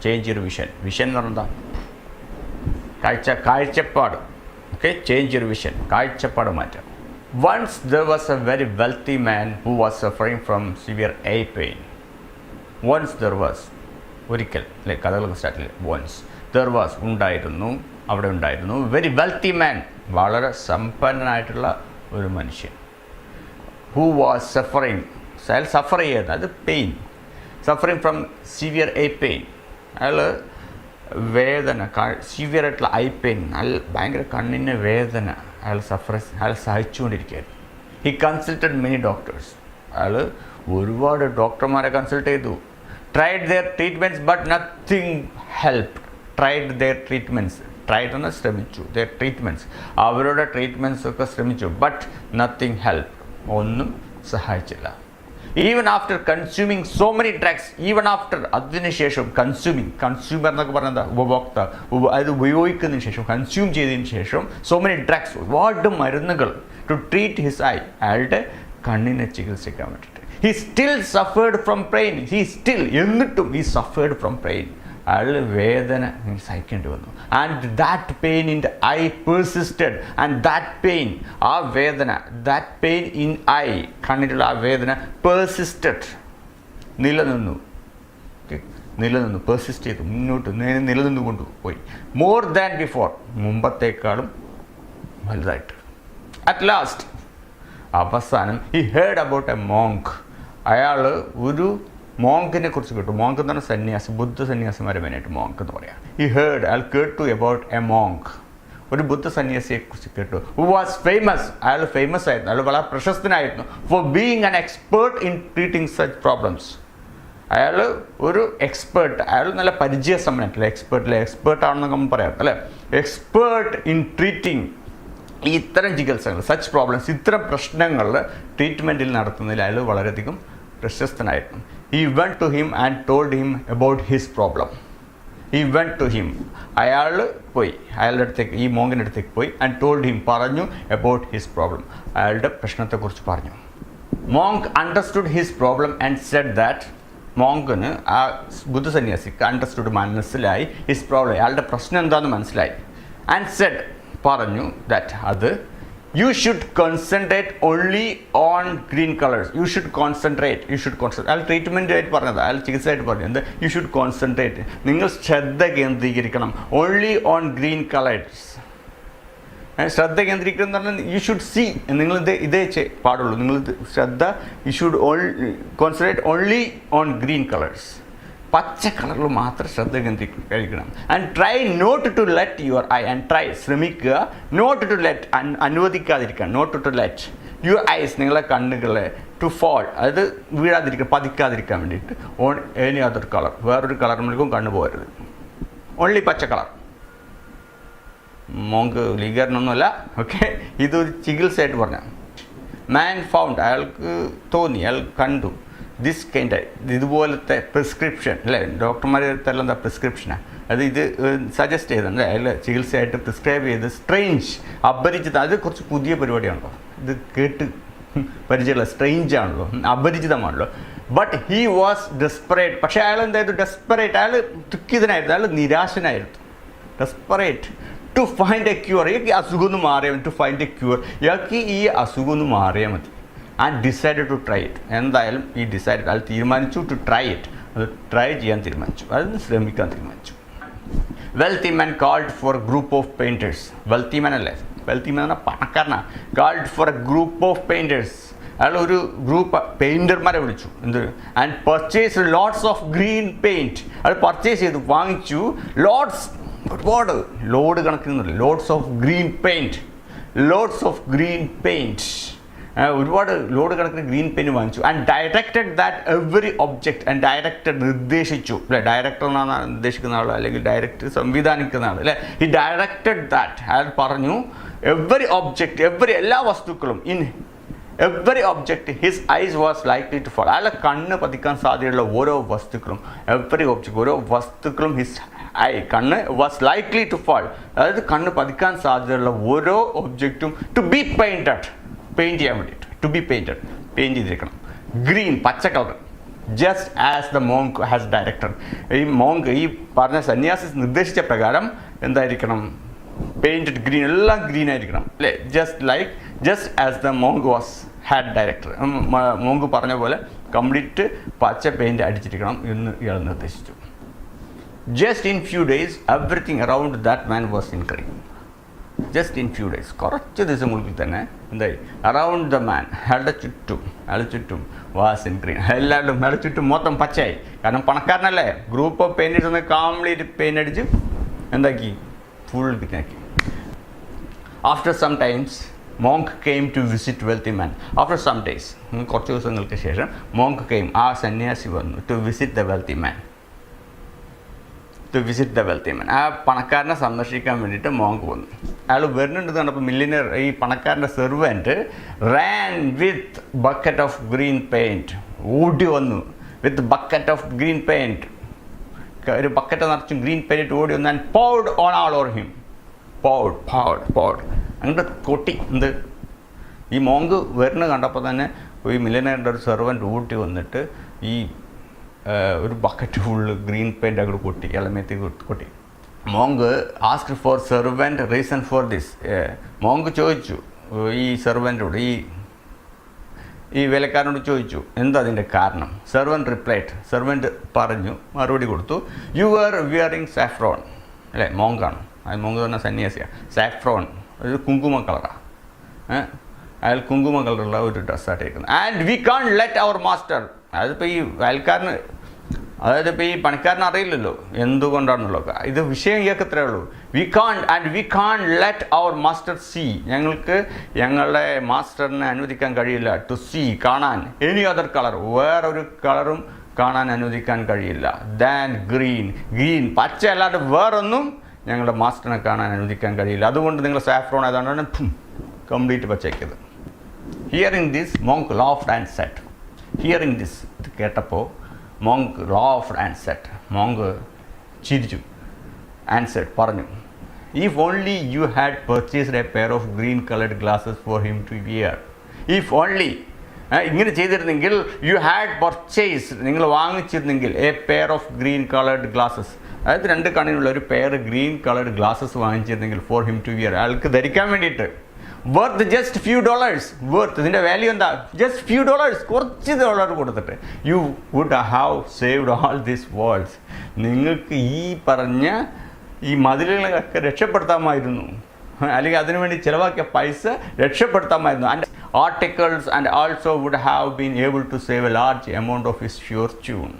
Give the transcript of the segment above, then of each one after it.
Change your vision. Vision എന്ന് പറഞ്ഞാൽ കാഴ്ചപ്പാട്. ഓക്കെ, ചേഞ്ച് യുവർ വിഷൻ, കാഴ്ചപ്പാട് മാറ്റാം. Once there was a very wealthy man who was suffering from severe eye pain. Once there was, ഒരിക്കൽ അല്ലെ കഥകളൊക്കെ സ്റ്റാർട്ടിൽ once there was അവിടെ ഉണ്ടായിരുന്നു വെരി വെൽത്തി മാൻ, വളരെ സമ്പന്നനായിട്ടുള്ള ഒരു മനുഷ്യൻ. ഹൂ വാസ് സഫറിങ്, അയാൾ സഫർ ചെയ്യുന്നത് അത് pain, suffering from severe I pain. അയാൾ വേദന, സിവിയർ ആയിട്ടുള്ള ഐ പെയിൻ, ഭയങ്കര കണ്ണിന് വേദന അയാൾ സഹിച്ചുകൊണ്ടിരിക്കുകയായിരുന്നു. ഹി കൺസൾട്ടഡ് മെനി ഡോക്ടേഴ്സ്, അയാൾ ഒരുപാട് ഡോക്ടർമാരെ കൺസൾട്ട് ചെയ്തു. Tried their treatments but nothing help. Tried their treatments, tried എന്ന് ശ്രമിച്ചു, ദെയർ ട്രീറ്റ്മെൻറ്റ്സ്, അവരുടെ ട്രീറ്റ്മെൻറ്റ്സ് ഒക്കെ ശ്രമിച്ചു. ബട്ട് നത്തിങ് ഹെൽപ്പ്, ഒന്നും സഹായിച്ചില്ല. Even after consuming so many drugs, even after അതിനുശേഷം കൺസ്യൂമർ എന്നൊക്കെ പറഞ്ഞാൽ ഉപഭോക്താവ്, അത് ഉപയോഗിക്കുന്നതിന് ശേഷം, കൺസ്യൂം ചെയ്തതിന് ശേഷം സോ മെനി ഡ്രഗ്സ്, ഒരുപാട് മരുന്നുകൾ ടു ട്രീറ്റ് ഹിസ് ഐ, അയാളുടെ കണ്ണിനെ ചികിത്സിക്കാൻ വേണ്ടിയിട്ട്. He still suffered from pain, എന്നിട്ടും ഹി സഫേർഡ് ഫ്രം പെയിൻ, അയാൾ വേദന സഹിക്കേണ്ടി വന്നു. And that pain in the I പെർസിസ്റ്റഡ്, and that pain, ആ വേദന, ദാറ്റ് പെയിൻ ഇൻ ഐ, കണ്ണിലുള്ള ആ വേദന പെർസിസ്റ്റഡ്, നിലനിന്നു, പെർസിസ്റ്റ് ചെയ്തു, മുന്നോട്ട് നിലനിന്നു കൊണ്ടുപോയി. മോർ ദാൻ ബിഫോർ, മുമ്പത്തേക്കാളും വലുതായിട്ട്. അറ്റ് ലാസ്റ്റ്, അവസാനം he heard about A monk, അയാൾ ഒരു മോങ്കിനെ കുറിച്ച് കേട്ടു. മോങ്ക് എന്ന് പറഞ്ഞാൽ സന്യാസി, ബുദ്ധ സന്യാസിമാരെ മെയിനായിട്ട് മോങ്ക് എന്ന് പറയാം. ഈ ഹേർഡ്, അയാൾ കേട്ടു അബൌട്ട് എ മോങ്ക്, ഒരു ബുദ്ധ സന്യാസിയെ കുറിച്ച് കേട്ടു. ഹു വാസ് ഫേമസ്, അയാൾ ഫേമസ് ആയിരുന്നു, അയാൾ വളരെ പ്രശസ്തനായിരുന്നു. For being an expert in treating such problems, അയാൾ ഒരു എക്സ്പേർട്ട്, അയാൾ നല്ല പരിചയസമ്പന്നമായിട്ടില്ല, എക്സ്പേർട്ട് ആണെന്നൊക്കെ നമ്മൾ പറയാം അല്ലേ, എക്സ്പേർട്ട് ഇൻ ട്രീറ്റിംഗ് ഇത്തരം ചികിത്സകൾ, സച്ച് പ്രോബ്ലംസ്, ഇത്തരം പ്രശ്നങ്ങളിൽ ട്രീറ്റ്മെൻറ്റിൽ നടത്തുന്നതിൽ അയാൾ വളരെയധികം പ്രശസ്തനായിരുന്നു. He went to him and told him about his problem. അയാൾ പോയി, അയാളുടെ അടുത്തേക്ക്, ഈ മോങ്കിൻ്റെ അടുത്തേക്ക് പോയി, ആൻഡ് ടോൾഡ് ഹിം, പറഞ്ഞു അബൌട്ട് ഹിസ് പ്രോബ്ലം, അയാളുടെ പ്രശ്നത്തെക്കുറിച്ച് പറഞ്ഞു. Monk understood his problem and said that, മോങ്കിന്, ആ ബുദ്ധ സന്യാസിക്ക് അണ്ടർസ്റ്റുഡ്, മനസ്സിലായി, ഹിസ് പ്രോബ്ലം, അയാളുടെ പ്രശ്നം എന്താണെന്ന് മനസ്സിലായി. ആൻഡ് സെഡ്, പറഞ്ഞു, ദാറ്റ് അത് you should concentrate only on green colors. You should concentrate. അയാൾ ട്രീറ്റ്മെൻ്റ് ആയിട്ട് പറഞ്ഞത്, അയാൾ ചികിത്സയായിട്ട് പറഞ്ഞു എന്ത്, യു ഷുഡ് കോൺസെൻട്രേറ്റ്, നിങ്ങൾ ശ്രദ്ധ കേന്ദ്രീകരിക്കണം, ഓൺലി ഓൺ ഗ്രീൻ കളേഴ്സ്. ശ്രദ്ധ കേന്ദ്രീകരിക്കണം എന്ന് പറഞ്ഞാൽ യു ഷുഡ് സീ, നിങ്ങൾ ഇതേ പാടുള്ളൂ, നിങ്ങൾ ശ്രദ്ധ, you should concentrate only on green colours, പച്ച കളറിൽ മാത്രം ശ്രദ്ധ കേന്ദ്രീകരിക്കണം. And try not to let your eye, and try, ശ്രമിക്കുക, നോട്ട് ടു ലെറ്റ്, അനുവദിക്കാതിരിക്കാൻ, not to let your eyes, നിങ്ങളെ കണ്ണുകളെ, ടു ഫോൾ, അത് വീഴാതിരിക്കാൻ, പതിക്കാതിരിക്കാൻ വേണ്ടിയിട്ട്, ഓൺ എനി അതർ കളർ, വേറൊരു കളറിലേക്കും കണ്ണു പോകരുത്, ഓൺലി പച്ച കളർ. മോങ്ക് ലീഗറിനൊന്നുമല്ല, ഓക്കെ, ഇതൊരു ചികിത്സയായിട്ട് പറഞ്ഞ. മാൻ ഫൗണ്ട്, അയാൾക്ക് തോന്നി, അയാൾ കണ്ടു, ദിസ് കൈൻഡ്, ഇതുപോലത്തെ പ്രിസ്ക്രിപ്ഷൻ അല്ലേ, ഡോക്ടർമാർ തരുന്ന എന്താ പ്രിസ്ക്രിപ്ഷനാണ്, അത് ഇത് സജസ്റ്റ് ചെയ്തല്ലേ, അതിൽ ചികിത്സയായിട്ട് പ്രിസ്ക്രൈബ് ചെയ്ത്, സ്ട്രേഞ്ച്, അപരിചിതം, അത് കുറച്ച് പുതിയ പരിപാടിയാണല്ലോ, ഇത് കേട്ട് പരിചയമുള്ള, സ്ട്രേഞ്ച് ആണല്ലോ, അപരിചിതമാണല്ലോ. ബട്ട് ഹീ വാസ് ഡെസ്പറേറ്റ്, പക്ഷേ അയാൾ എന്തായിരുന്നു, ഡെസ്പറേറ്റ്, അയാൾ ദുഃഖിതനായിരുന്നു, അയാൾ നിരാശനായിരുന്നു, desperate to find a cure, ഇയാൾക്ക് അസുഖം ഒന്ന് മാറിയാൽ മതി, ടു ഫൈൻഡ് എ ക്യൂർ, ഇയാൾക്ക് ഈ അസുഖം ഒന്ന് മാറിയാൽ മതി. And decided to try it, എന്തായാലും ഈ ഡിസൈഡ്, അത് തീരുമാനിച്ചു, ടു ട്രൈ ഇറ്റ്, അത് ട്രൈ ചെയ്യാൻ തീരുമാനിച്ചു, അതിന് ശ്രമിക്കാൻ തീരുമാനിച്ചു. Wealthy man called for group of painters, wealthy man അല്ലേ, വെൽത്തി മാൻ പറഞ്ഞാൽ പണക്കാരനാണ്. Called for a group of painters, അയാൾ ഒരു ഗ്രൂപ്പ് പെയിൻറ്റർമാരെ വിളിച്ചു, എന്ത്, and purchase lots of green paint, അത് പർച്ചേസ് ചെയ്തു, വാങ്ങിച്ചു, ലോട്ട്സ്, ഒരുപാട്, ലോഡ് കണക്കിന്, ലോട്ട്സ് ഓഫ് ഗ്രീൻ പെയിൻറ്റ്, ഒരുപാട് ലോഡ് കണക്കിന് ഗ്രീൻ പെയിൻറ്റ് വാങ്ങിച്ചു. And directed that every object, and directed, നിർദ്ദേശിച്ചു അല്ലേ, ഡയറക്ടർ എന്നാണ് നിർദ്ദേശിക്കുന്ന ആൾ, അല്ലെങ്കിൽ ഡയറക്റ്റ് സംവിധാനിക്കുന്ന ആൾ അല്ലേ, ഈ ഡയറക്റ്റഡ് ദാറ്റ്, അയാൾ പറഞ്ഞു, എവറി ഒബ്ജക്റ്റ്, എല്ലാ വസ്തുക്കളും, in every object his eyes was likely to fall, അയാളുടെ കണ്ണ് പതിക്കാൻ സാധ്യതയുള്ള ഓരോ വസ്തുക്കളും, എവറി ഒബ്ജക്റ്റ്, ഓരോ വസ്തുക്കളും, ഹിസ് ഐ, കണ്ണ്, വാസ് ലൈക്ലി ടു ഫോൾ, അതായത് കണ്ണ് പതിക്കാൻ സാധ്യതയുള്ള ഓരോ ഒബ്ജക്റ്റും, ടു ബി പെയിൻറ്റഡ്, പെയിൻറ്റ് ചെയ്യാൻ വേണ്ടിയിട്ട്, ടു ബി പെയിൻറ്റഡ്, പെയിൻറ്റ് ചെയ്തിരിക്കണം, ഗ്രീൻ, പച്ച colour, just as the monk has directed. ഈ മോങ്ക്, ഈ പറഞ്ഞ സന്യാസി നിർദ്ദേശിച്ച പ്രകാരം എന്തായിരിക്കണം? പെയിൻറ്റഡ് ഗ്രീൻ, എല്ലാം ഗ്രീൻ ആയിരിക്കണം അല്ലേ? Just as the monk was had director. Monk പറഞ്ഞ പോലെ കംപ്ലീറ്റ് പച്ച പെയിൻറ്റ് അടിച്ചിരിക്കണം എന്ന് ഇയാൾ നിർദ്ദേശിച്ചു. Just in few days everything around that man was in green. Just in few days, കുറച്ച് ദിവസങ്ങൾക്കിൽ തന്നെ എന്തായി? അറൗണ്ട് ദ മാൻ, അയാളുടെ ചുറ്റും വാസ് ഇൻ ഗ്രീൻ. എല്ലാവരും അയാളുടെ ചുറ്റും മൊത്തം പച്ചയായി. കാരണം പണക്കാരനല്ലേ, ഗ്രൂപ്പ് ഓഫ് പെയിൻറ്റേഴ്സ് ഒന്ന് കംപ്ലീറ്റ് പെയിൻ്റ് അടിച്ച് എന്താക്കി? ഫുൾ ഗ്രീനാക്കി. After some times monk came to visit wealthy man. After some days, കുറച്ച് ദിവസങ്ങൾക്ക് ശേഷം മോങ്ക് കെയിം, ആ സന്യാസി വന്നു, to visit the wealthy man. ആ പണക്കാരനെ സന്ദർശിക്കാൻ വേണ്ടിയിട്ട് മോങ്ക് വന്നു. അയാൾ വരുന്നുണ്ട് കണ്ടപ്പോൾ മില്ലിയനർ, ഈ പണക്കാരൻ്റെ servant ran with bucket of green paint. ഓടി വന്നു with bucket of green paint. ഒരു ബക്കറ്റ് നിറച്ചും ഗ്രീൻ പെയിൻറ്റ് ഓടി വന്നു. And poured on all over him. Poured അങ്ങോട്ട് കൊട്ടി. എന്ത്? ഈ മോങ്ക് വരുന്നത് കണ്ടപ്പോൾ തന്നെ ഈ മില്ലിയനറിൻ്റെ ഒരു സെർവൻറ്റ് ഓടി വന്നിട്ട് ഈ ഒരു ബക്കറ്റ് ഫുള്ള് ഗ്രീൻ പെയിൻ്റ് അങ്ങോട്ട് കൊട്ടി, ഇളമേത്തി കൊട്ടി. Monk asked four servant reason for this. Monk ചോദിച്ചു ഈ സെർവൻറ്റോട്, ഈ വേലക്കാരനോട് ചോദിച്ചു എന്താ അതിൻ്റെ കാരണം. സെർവൻറ്റ് പറഞ്ഞു, മറുപടി കൊടുത്തു, യു ആർ വിയറിങ് സാഫ്രോൺ. അല്ലേ, മോങ്കാണ്, അത് മോങ്ക് പറഞ്ഞ സന്യാസിയാണ്. സാഫ്രോൺ ഒരു കുങ്കുമ കളറാണ്. അയാൾ കുങ്കുമ കളറുള്ള ഒരു ഡ്രസ്സായിട്ട് ഇരിക്കുന്നത്. And we can let our master. അതിപ്പോൾ ഈ അയൽക്കാരന്, അതായത് ഇപ്പോൾ ഈ പണിക്കാരന് അറിയില്ലല്ലോ എന്തുകൊണ്ടാണെന്നുള്ളൂ. ഇത് വിഷയം കേൾക്കത്രേ ഉള്ളൂ. V can let our master see. ഞങ്ങൾക്ക് ഞങ്ങളുടെ മാസ്റ്ററിനെ അനുവദിക്കാൻ കഴിയില്ല ടു സീ, കാണാൻ, എനി അതർ കളർ, വേറൊരു കളറും കാണാൻ അനുവദിക്കാൻ കഴിയില്ല ദാൻ ഗ്രീൻ പച്ച അല്ലാതെ വേറൊന്നും ഞങ്ങളുടെ മാസ്റ്ററിനെ കാണാൻ അനുവദിക്കാൻ കഴിയില്ല. അതുകൊണ്ട് നിങ്ങൾ സാഫ്രോൺ ഏതാണ്ടാണ് കംപ്ലീറ്റ് പച്ചയ്ക്കത്. Hearing this monk laughed and said. Hearing this, ഇത് കേട്ടപ്പോൾ മോങ്ക് ലാഫ്ഡ് ആൻഡ് സെറ്റ്, മോങ്ക് ചിരിച്ചു. ആൻഡ് സെറ്റ്, പറഞ്ഞു, if only you had purchased a pair of green coloured glasses for him to wear. If only, ഇങ്ങനെ ചെയ്തിരുന്നെങ്കിൽ, you had purchased, നിങ്ങൾ വാങ്ങിച്ചിരുന്നെങ്കിൽ, a pair of green coloured glasses, അതായത് 2 കണ്ണിനുള്ള ഒരു പെയർ ഗ്രീൻ കളർഡ് ഗ്ലാസസ് വാങ്ങിച്ചിരുന്നെങ്കിൽ, for him to wear, അയാൾക്ക് ധരിക്കാൻ വേണ്ടിയിട്ട്, worth just few dollars, worth ഇതിൻ്റെ വാല്യൂ എന്താ? ജസ്റ്റ് ഫ്യൂ ഡോളേഴ്സ്, കുറച്ച് ഡോളർ കൊടുത്തിട്ട്, you would have saved all these worlds, നിങ്ങൾക്ക് ഈ പറഞ്ഞ ഈ മതിലുകളൊക്കെ രക്ഷപ്പെടുത്താമായിരുന്നു, അല്ലെങ്കിൽ അതിനുവേണ്ടി ചിലവാക്കിയ പൈസ രക്ഷപ്പെടുത്താമായിരുന്നു. And articles and also would have been able to save a large amount of his fortune.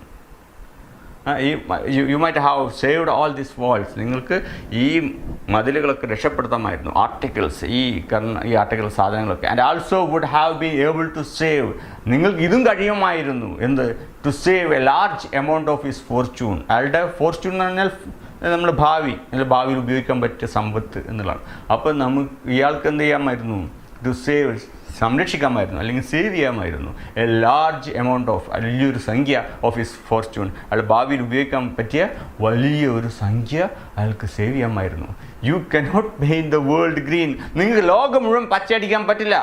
You might have saved all these walls, നിങ്ങൾക്ക് ഈ മതിലുകളൊക്കെ രക്ഷപ്പെടുത്താമായിരുന്നു. ആർട്ടിക്കിൾസ്, ഈ ആർട്ടിക്കിൾ സാധനങ്ങളൊക്കെ. And also would have been able to save, നിങ്ങൾക്ക് ഇതും കഴിയുമായിരുന്നു. എന്ത്? To save a large amount of his fortune. അയാളുടെ ഫോർച്യൂൺ എന്ന് പറഞ്ഞാൽ നമ്മൾ ഭാവിയിൽ ഉപയോഗിക്കാൻ പറ്റിയ സമ്പത്ത് എന്നുള്ളതാണ്. അപ്പോൾ ഇയാൾക്ക് എന്ത് ചെയ്യാമായിരുന്നു? ടു സേവ്, സംരക്ഷിക്കാമായിരുന്നു, അല്ലെങ്കിൽ സേവ് ചെയ്യാമായിരുന്നു. എ ലാർജ് എമൗണ്ട് ഓഫ്, വലിയൊരു സംഖ്യ ഓഫ് ഹിസ് ഫോർച്യൂൺ, അയാൾ ഭാവിയിൽ ഉപയോഗിക്കാൻ പറ്റിയ വലിയ ഒരു സംഖ്യ അയാൾക്ക് സേവ് ചെയ്യാമായിരുന്നു. You cannot paint the world green, നിങ്ങൾക്ക് ലോകം മുഴുവൻ പച്ചയടിക്കാൻ പറ്റില്ല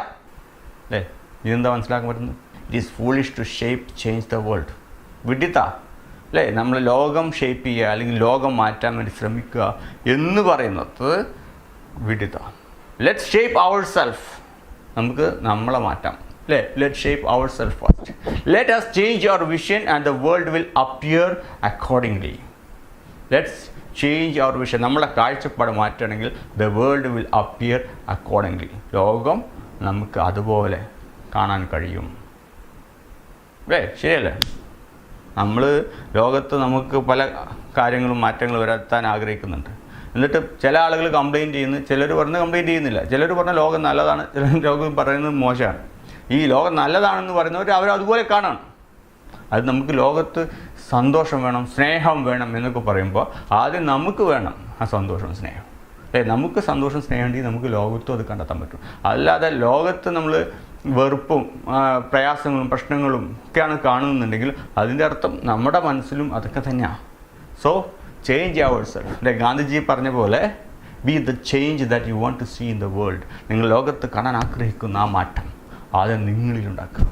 അല്ലേ? ഇതെന്താ മനസ്സിലാക്കാൻ പറ്റുന്നത്? It is foolish to change the world. വിഡിത്ത അല്ലേ? നമ്മൾ ലോകം ഷേപ്പ് ചെയ്യുക, അല്ലെങ്കിൽ ലോകം മാറ്റാൻ വേണ്ടി ശ്രമിക്കുക എന്ന് പറയുന്നത് വിഡിത്ത. ലെറ്റ്സ് ഷേപ്പ് അവർ സെൽഫ്, നമുക്ക് നമ്മളെ മാറ്റാം അല്ലേ? Let shape our self first. Let us change our vision and the world will appear accordingly. Let's change our vision, നമ്മളെ കാഴ്ചപ്പാട് മാറ്റുകയാണെങ്കിൽ the world will appear accordingly, ലോകം നമുക്ക് അതുപോലെ കാണാൻ കഴിയും അല്ലേ? ശരിയല്ലേ? നമ്മൾ ലോകത്ത് നമുക്ക് പല കാര്യങ്ങളും മാറ്റങ്ങൾ വരുത്താൻ ആഗ്രഹിക്കുന്നുണ്ട്. എന്നിട്ട് ചില ആളുകൾ കംപ്ലയിൻറ്റ് ചെയ്യുന്നു, ചിലർ പറഞ്ഞ് കംപ്ലയിൻറ്റ് ചെയ്യുന്നില്ല, ചിലർ പറഞ്ഞ ലോകം നല്ലതാണ്, ചിലർ ലോകം പറയുന്നത് മോശമാണ്. ഈ ലോകം നല്ലതാണെന്ന് പറയുന്നവർ അവരതുപോലെ കാണണം. അത് നമുക്ക് ലോകത്ത് സന്തോഷം വേണം, സ്നേഹം വേണം എന്നൊക്കെ പറയുമ്പോൾ ആദ്യം നമുക്ക് വേണം ആ സന്തോഷം സ്നേഹം അല്ലേ? നമുക്ക് സന്തോഷം സ്നേഹം ഉണ്ടെങ്കിൽ നമുക്ക് ലോകത്തും അത് കണ്ടെത്താൻ പറ്റും. അല്ലാതെ ലോകത്ത് നമ്മൾ വെറുപ്പും പ്രയാസങ്ങളും പ്രശ്നങ്ങളും ഒക്കെയാണ് കാണുന്നുണ്ടെങ്കിൽ അതിൻ്റെ അർത്ഥം നമ്മുടെ മനസ്സിലും അതൊക്കെ തന്നെയാണ്. സോ ചേഞ്ച് അവർ സെൽഫ് അല്ലേ? ഗാന്ധിജി പറഞ്ഞ പോലെ be the change that you want to see in the world. നിങ്ങൾ ലോകത്ത് കാണാൻ ആഗ്രഹിക്കുന്ന ആ മാറ്റം ആദ്യം നിങ്ങളിലുണ്ടാക്കുക.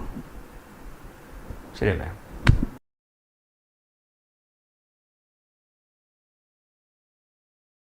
ശരിയല്ലേ?